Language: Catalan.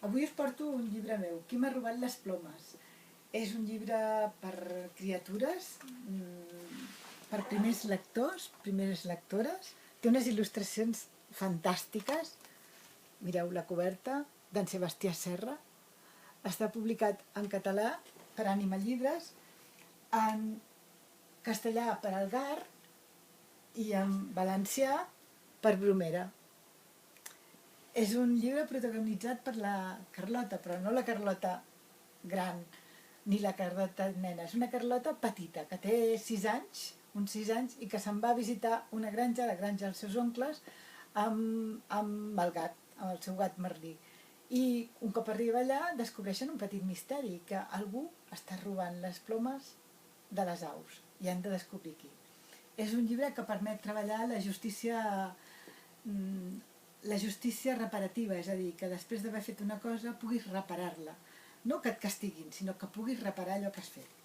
Avui us porto un llibre meu, Qui m'ha robat les plomes. És un llibre per criatures, per primers lectors, primeres lectores. Té unes il·lustracions fantàstiques. Mireu la coberta, d'en Sebastià Serra. Està publicat en català per Ànima Llibres, en castellà per Algar i en valencià per Bromera. És un llibre protagonitzat per la Carlota, però no la Carlota gran, ni la Carlota nena. És una Carlota petita, que té 6 anys, uns 6 anys, i que se'n va a visitar una granja, la granja dels seus oncles, amb el gat, amb el seu gat Merlí. I un cop arriba allà descobreixen un petit misteri, que algú està robant les plomes de les aus i han de descobrir qui. És un llibre que permet treballar la justícia reparativa, és a dir, que després d'haver fet una cosa puguis reparar-la. No que et castiguin, sinó que puguis reparar allò que has fet.